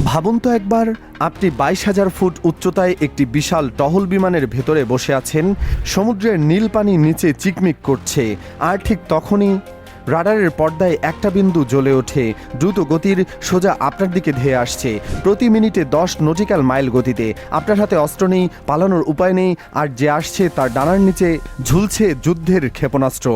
ভাবুন তো একবার, আপনি 22,000 ফুট উচ্চতায় একটি বিশাল টহল বিমানের ভেতরে বসে আছেন, সমুদ্রের নীল পানি নিচে চিকমিক করছে, আর ঠিক তখনই রাডারের পর্দায় একটা বিন্দু জ্বলে ওঠে, দ্রুত গতির সোজা আপনার দিকে ধেয়ে আসছে, প্রতি মিনিটে 10 নটিক্যাল মাইল গতিতে। আপনার হাতে অস্ত্র নেই, পালানোর উপায় নেই, আর যে আসছে তার ডানার নিচে ঝুলছে যুদ্ধের ক্ষেপণাস্ত্র।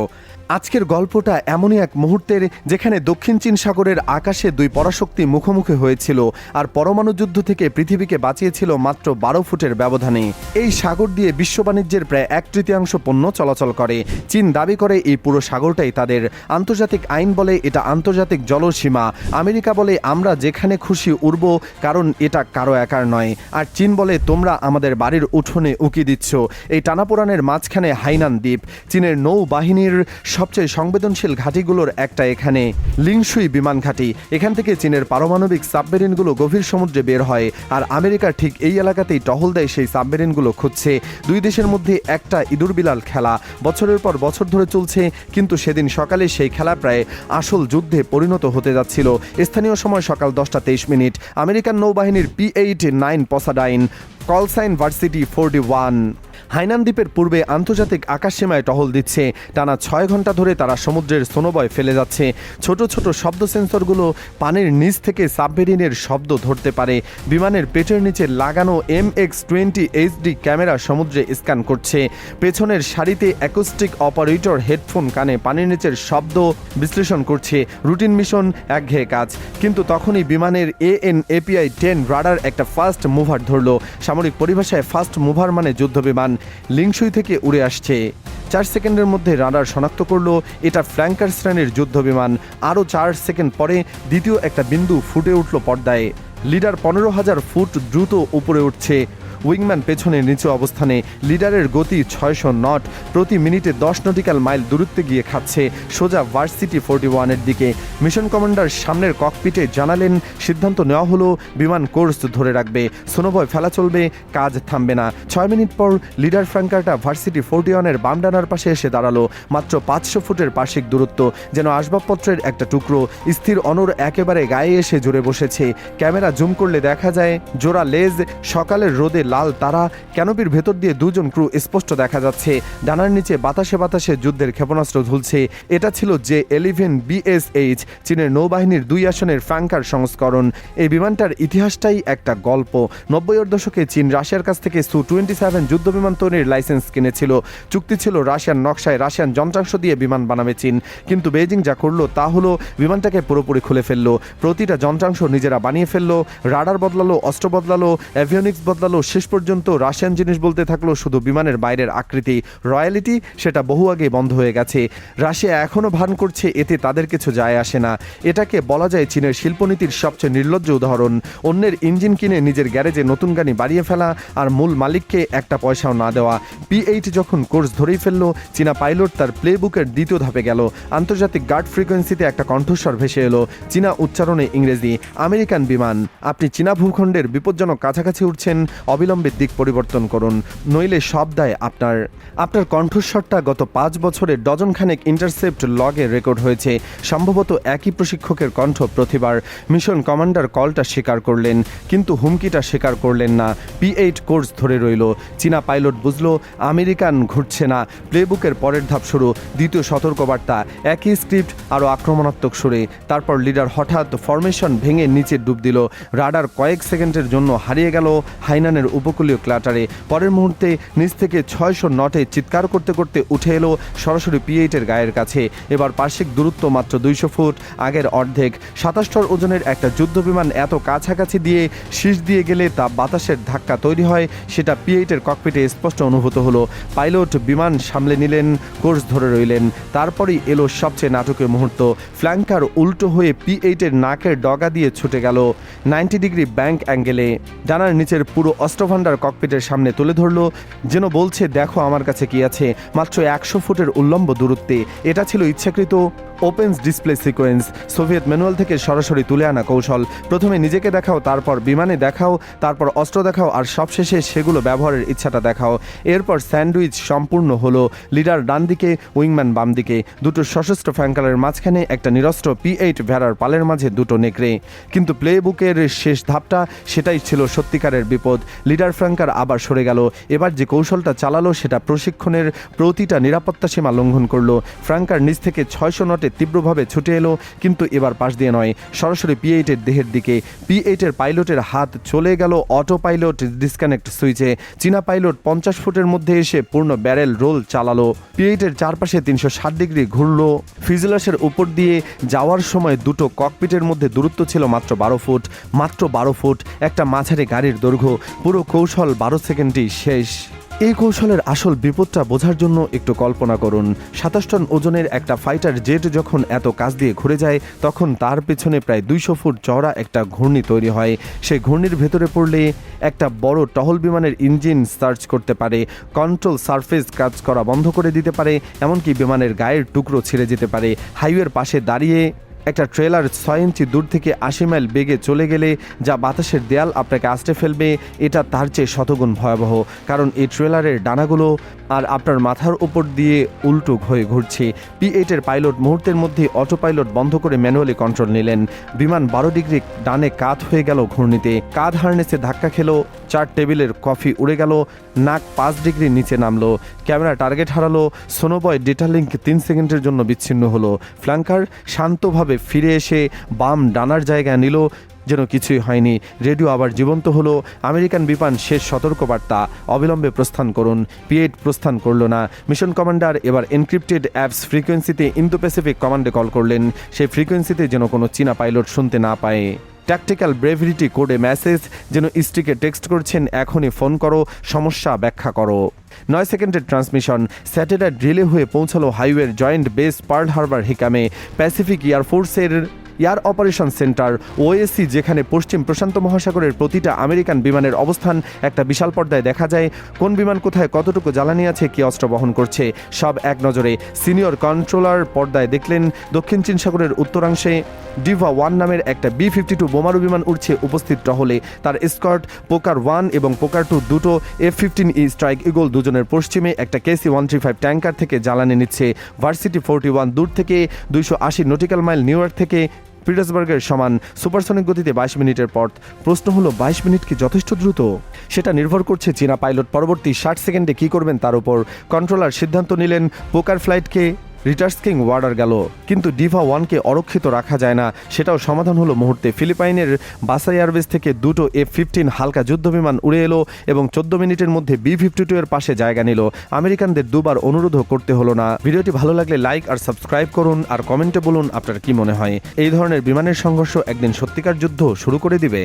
আজকের গল্পটা এমনই এক মুহূর্তের, যেখানে দক্ষিণ চীন সাগরের আকাশে দুই পরাশক্তি মুখোমুখি হয়েছিল, আর পরমাণু যুদ্ধ থেকে পৃথিবীকে বাঁচিয়েছিল মাত্র 12 ফুটের ব্যবধানে। এই সাগর দিয়ে বিশ্ব বাণিজ্যের প্রায় 1/3 পণ্য চলাচল করে। চীন দাবি করে এই পুরো সাগরটাই তাদের। আন্তর্জাতিক আইন বলে এটা আন্তর্জাতিক জলসীমা। আমেরিকা বলে আমরা যেখানে খুশি উড়ব, কারণ এটা কারো একার নয়। আর চীন বলে তোমরা আমাদের বাড়ির উঠোনে উকি দিচ্ছ। এই টানাপোড়ানের মাঝখানে হাইনান দ্বীপ, চীনের নৌবাহিনীর সবচেয়ে সংবেদনশীল ঘাঁটিগুলোর একটা এখানে লিংশুই বিমান ঘাঁটি। এখান থেকে চীনের পারমাণবিক সাবমেরিনগুলো গভীর সমুদ্রে বের হয়, আর আমেরিকা ঠিক এই এলাকাতেই টহল দেয় সেই সাবমেরিনগুলো খুঁজছে। দুই দেশের মধ্যে একটা ইঁদুর বিড়াল খেলা বছরের পর বছর ধরে চলছে, কিন্তু সেদিন সকালে সেই খেলা প্রায় আসল যুদ্ধে পরিণত হতে যাচ্ছিল। স্থানীয় সময় সকাল 10:23। আমেরিকান নৌবাহিনীর P-8-9 পসাডাইন, কলসাইন ভার্সিটি 41 হাইনান দ্বীপের পূর্বে আন্তর্জাতিক আকাশসীমায় টহল দিচ্ছে। টানা 6 ঘন্টা ধরে তারা সমুদ্রের সোনোবয় ফেলে যাচ্ছে। ছোট ছোট শব্দ সেন্সরগুলো পানির নিচ থেকে সাবমেরিনের শব্দ ধরতে পারে। বিমানের পেটের নিচে লাগানো MX-20 HD ক্যামেরা সমুদ্রে স্ক্যান করছে। পেছনের সারিতে অ্যাকোস্টিক অপারেটর হেডফোন কানে পানির নিচের শব্দ বিশ্লেষণ করছে। রুটিন মিশন, একঘেয়ে কাজ। কিন্তু তখনই বিমানের AN/API-10 রাডার একটা ফাস্ট মুভার ধরল। সামরিক পরিভাষায় ফাস্ট মুভার মানে যুদ্ধ বিমান লিংশুই থেকে উড়ে আসছে। 4 সেকেন্ডের মধ্যে রাডার শনাক্ত করলো এটা ফ্ল্যাঙ্কার শ্রেণীর যুদ্ধ বিমান। আরও 4 সেকেন্ড পরে দ্বিতীয় একটা বিন্দু ফুটে উঠল পর্দায়। লিডার 15,000 ফুট দ্রুত উপরে উঠছে, উইংম্যান পেছনে নিচু অবস্থানে। লিডারের গতি 600 নট, প্রতি মিনিটে 10 নটিক্যাল মাইল দূরত্বে গিয়ে খাচ্ছে সোজা ভার্সিটি 41-এর দিকে। মিশন কমান্ডার সামনের ককপিটে জানালেন, সিদ্ধান্ত নেওয়া হলো বিমান কোর্স ধরে রাখবে, সোনোবয় ফেলা চলবে, কাজ থামবে না। 6 মিনিট পর লিডার ফ্র্যাঙ্কারটা ভার্সিটি 41-এর বাম ডানার পাশে এসে দাঁড়ালো। মাত্র 500 ফুটের পার্শ্বিক দূরত্ব, যেন আসবাবপত্রের একটা টুকরো। স্থির অনর একেবারে গায়ে এসে জুড়ে বসেছে। ক্যামেরা জুম করলে দেখা যায় জোড়া লেজ, সকালের রোদে লাল তারা। ক্যানোপির ভেতর দিয়ে দুজন ক্রু স্পষ্ট দেখা যাচ্ছে। ডানার নিচে বাতাসে বাতাসে যুদ্ধের ক্ষেপণাস্ত্র ঝুলছে। এটা ছিল J-11 BSH, চীনের নৌবাহিনীর 2 আসনের ফ্র্যাঙ্কার সংস্করণ। এই বিমানটার ইতিহাসটাই একটা গল্প। 90-এর দশকে চীন রাশিয়ার কাছ থেকে Su-27 যুদ্ধ বিমান তৈরির লাইসেন্স কিনেছিল। চুক্তি ছিল রাশিয়ান নকশায় রাশিয়ান যন্ত্রাংশ দিয়ে বিমান বানাবে চীন। কিন্তু বেইজিং যা করলো তা হলো বিমানটাকে পুরোপুরি খুলে ফেললো। প্রতিটা যন্ত্রাংশ নিজেরা বানিয়ে ফেললো, রাডার বদলালো, অস্ত্র বদলালো, অ্যাভিওনিক্স বদলালো। শেষ পর্যন্ত রাশিয়ান জিনিস বলতে থাকলো শুধু বিমানের বাইরের আকৃতি। রয়্যালিটি সেটা বহু আগে বন্ধ হয়ে গেছে। রাশিয়া এখনও ভান করছে এতে তাদের কিছু যায় আসে না। এটাকে বলা যায় চীনের শিল্পনীতির সবচেয়ে নির্লজ্জ উদাহরণ। অন্যের ইঞ্জিন কিনে নিজের গ্যারেজে নতুন গাড়ি বাড়িয়ে ফেলা, আর মূল মালিককে একটা পয়সাও না দেওয়া। P-8 যখন কোর্স ধরেই ফেললো, চীনা পাইলট তার প্লেবুকের দ্বিতীয় ধাপে গেল। আন্তর্জাতিক গার্ড ফ্রিকোয়েন্সিতে একটা কণ্ঠস্বর ভেসে এলো, চীনা উচ্চারণে ইংরেজি। আমেরিকান বিমান, আপনি চীনা ভূখণ্ডের বিপজ্জনক কাছাকাছি উঠছেন, অবিলম্বে দিক পরিবর্তন করুন, নইলে সব দায় আপনার। আপনার কণ্ঠস্বরটা গত 5 বছরে ডজনখানেক ইন্টারসেপ্ট লগে রেকর্ড হয়েছে। সম্ভবত একই প্রশিক্ষকের কণ্ঠ প্রতিবার। মিশন কমান্ডার কলটা স্বীকার করলেন, কিন্তু হুমকিটা স্বীকার করলেন না। P-8 কোর্স ধরে রইল। চীনা পাইলট বুঝলো আমেরিকান ঘুরছে না। প্লেবুকের পরের ধাপ শুরু, দ্বিতীয় সতর্কবার্তা, একই স্ক্রিপ্ট, আরও আক্রমণাত্মক সুরে। তারপর লিডার হঠাৎ ফরমেশন ভেঙে নিচে ডুব দিল। রাডার কয়েক সেকেন্ডের জন্য হারিয়ে গেল হাইনানের উপকূলীয় ক্লাটারে। পরের মুহূর্তে নিচ থেকে 600 নটে চিৎকার করতে করতে উঠে এলো সরাসরি P-8-এর গায়ের কাছে। এবার পার্শ্বিক দূরত্ব মাত্র 200 ফুট, আগের অর্ধেক। 27 টন ওজনের একটা যুদ্ধ বিমান এত কাছাকাছি দিয়ে শীষ দিয়ে গেলে তা বাতাসের ধাক্কা তৈরি হয়, সেটা P-8-এর ককপিটে স্পষ্ট অনুভূত হলো। পাইলট বিমান সামলে নিলেন, কোর্স ধরে রইলেন। তারপরই এলো সবচেয়ে নাটকীয় মুহূর্ত। ফ্ল্যাঙ্কার উল্টো হয়ে P-8-এর নাকের ডগা দিয়ে ছুটে গেল 90 ডিগ্রি ব্যাংক অ্যাঙ্গেলে। ডানার নিচের পুরো অস্ত্রভাণ্ডার ককপিটের সামনে তুলে ধরলো, যেন বলছে দেখো আমার কাছে কি আছে। মাত্র 100 ফুটের উল্লম্ব দূরত্বে। এটা ছিল ইচ্ছাকৃত opens display sequence, Soviet manual থেকে সরাসরি তুলে আনা কৌশল। প্রথমে নিজেকে দেখাও, তারপর বিমানে দেখাও, তারপর অস্ত্র দেখাও, আর সবশেষে সেগুলো ব্যবহারের ইচ্ছাটা দেখাও। এরপর স্যান্ডউইচ সম্পূর্ণ হলো। লিডার ডান দিকে, উইংম্যান বাম দিকে, দুটো সশস্ত্র ফ্যাঙ্কারের মাঝখানে একটা নিরস্ত্র P8 ভেড়ার পালের মাঝে দুটো নেকড়ে। কিন্তু প্লে বুকের শেষ ধাপটা, সেটাই ছিল সত্যিকারের বিপদ। লিডার ফ্র্যাঙ্কার আবার সরে গেল। এবার যে কৌশলটা চালালো সেটা প্রশিক্ষণের প্রতিটা নিরাপত্তা সীমা লঙ্ঘন করলো। ফ্র্যাঙ্কার নিচ থেকে 600 নটে তীব্রভাবে ছুটে এলো, কিন্তু এবার পাশ দিয়ে নয়, সরাসরি P8 এর দেহের দিকে। P8 এর পাইলটের হাত চলে গেল অটো পাইলট ডিসকানেক্ট সুইচে। চীনা পাইলট 50 ফুটের মধ্যে এসে পূর্ণ ব্যারেল রোল চালালো। P8 এর চারপাশে 360 ডিগ্রি ঘুরলো। ফিউজেলাসের উপর দিয়ে যাওয়ার সময় দুটো ককপিটের মধ্যে দূরত্ব ছিল মাত্র 12 ফুট। মাত্র 12 ফুট, একটা মাঝারি গাড়ির দৈর্ঘ্য। পুরো কৌশল 12 সেকেন্ডেই শেষ। এই কৌশলের আসল বিপদটা বোঝার জন্য একটু কল্পনা করুন। 27 টন ওজনের একটা ফাইটার জেট যখন এত কাছ দিয়ে ঘুরে যায়, তখন তার পেছনে প্রায় 200 ফুট চওড়া একটা ঘূর্ণি তৈরি হয়। সেই ঘূর্ণির ভেতরে পড়লে একটা বড় টহল বিমানের ইঞ্জিন সার্চ করতে পারে, কন্ট্রোল সারফেস কাজ করা বন্ধ করে দিতে পারে, এমনকি বিমানের গায়ের টুকরো ছিঁড়ে যেতে পারে। হাইওয়ের পাশে দাঁড়িয়ে একটা ট্রেলার 6 ইঞ্চি দূর থেকে 80 মাইল বেগে চলে গেলে যা বাতাসের দেয়াল আপনাকে আঁচড়ে ফেলবে, এটা তার চেয়ে শতগুণ ভয়াবহ। কারণ এই ট্রেলারের ডানাগুলো আর আপনার মাথার উপর দিয়ে উল্টো হয়ে ঘুরছে। P8 এর পাইলট মুহূর্তের মধ্যে অটো পাইলট বন্ধ করে ম্যানুয়ালি কন্ট্রোল নিলেন। বিমান 12 ডিগ্রি ডানে কাত হয়ে গেল ঘূর্ণিতে। কাঁধ হার্নেসে ধাক্কা খেলো, 4 টেবিলের কফি উড়ে গেল, নাক 5 ডিগ্রি নিচে নামলো, ক্যামেরা টার্গেট হারালো, সোনোবয় ডেটা লিঙ্ক 3 সেকেন্ডের জন্য বিচ্ছিন্ন হলো। ফ্ল্যাঙ্কার শান্তভাবে ফিরে এসে বাম ডানার জায়গা নিল, যেন কিছুই হয়নি। রেডিও আবার জীবন্ত হলো। আমেরিকান বিমান শেষ সতর্কবার্তা, অবিলম্বে প্রস্থান করুন। P8 প্রস্থান করল না। মিশন কমান্ডার এবার এনক্রিপ্টেড অ্যাপস ফ্রিকোয়েন্সিতে ইন্দো প্যাসিফিক কমান্ডে কল করলেন, সেই ফ্রিকোয়েন্সিতে যেন কোনো চীনা পাইলট শুনতে না পায়। ট্যাকটিক্যাল ব্রেভিরিটি কোডে মেসেজ, যেন স্ট্রিকে টেক্সট করছেন, এখনই ফোন করো, সমস্যা ব্যাখ্যা করো। 9 সেকেন্ডের ট্রান্সমিশন। স্যাটেলাইট রিলে হয়ে পৌঁছালো হাইওয়ের জয়েন্ট বেস পার্ল হারবার হিকামে। প্যাসিফিক এয়ারফোর্সের এয়ার অপারেশন সেন্টার OSC, যেখানে পশ্চিম প্রশান্ত মহাসাগরের প্রতিটা আমেরিকান বিমানের অবস্থান একটা বিশাল পর্দায় দেখা যায়। কোন বিমান কোথায় কতটুকু জ্বালানি আছে, কি অস্ত্র বহন করছে, সব এক নজরে। সিনিয়র কন্ট্রোলার পর্দায় দেখলেন দক্ষিণ চীন সাগরের উত্তরাংশে ডিভা 1 নামের একটা B-52 বোমারু বিমান উঠছে উপস্থিত টহলে। তার স্কট পোকার 1 এবং পোকার 2 দুটো F-15E স্ট্রাইক ইগল দুজনের পশ্চিমে একটা KC-135 ট্যাঙ্কার থেকে জ্বালানি নিচ্ছে। ভার্সিটি 41 দূর থেকে 280 নটিক্যাল মাইল নিউ ইয়র্ক থেকে পিটার্সবার্গের সমান সুপারসনিক গতিতে 22 মিনিটের পথ। প্রশ্ন হলো, 22 মিনিট কি যথেষ্ট দ্রুত? সেটা নির্ভর করছে চীনা পাইলট পরবর্তী 60 সেকেন্ডে কী করবেন তার উপর। কন্ট্রোলার সিদ্ধান্ত নিলেন পোকার ফ্লাইটকে রিটার্সকিং ওয়ার্ডার গেল, কিন্তু ডিভা 1কে অরক্ষিত রাখা যায় না। সেটাও সমাধান হলো মুহূর্তে। ফিলিপাইনের বাসা এয়ারবেস থেকে দুটো F-15 হালকা যুদ্ধবিমান উড়ে এলো এবং 14 মিনিটের মধ্যে B-52 এর পাশে জায়গা নিল। আমেরিকানদের দুবার অনুরোধও করতে হলো না। ভিডিওটি ভালো লাগলে লাইক আর সাবস্ক্রাইব করুন, আর কমেন্টে বলুন আপনার কি মনে হয় এই ধরনের বিমানের সংঘর্ষ একদিন সত্যিকার যুদ্ধ শুরু করে দিবে।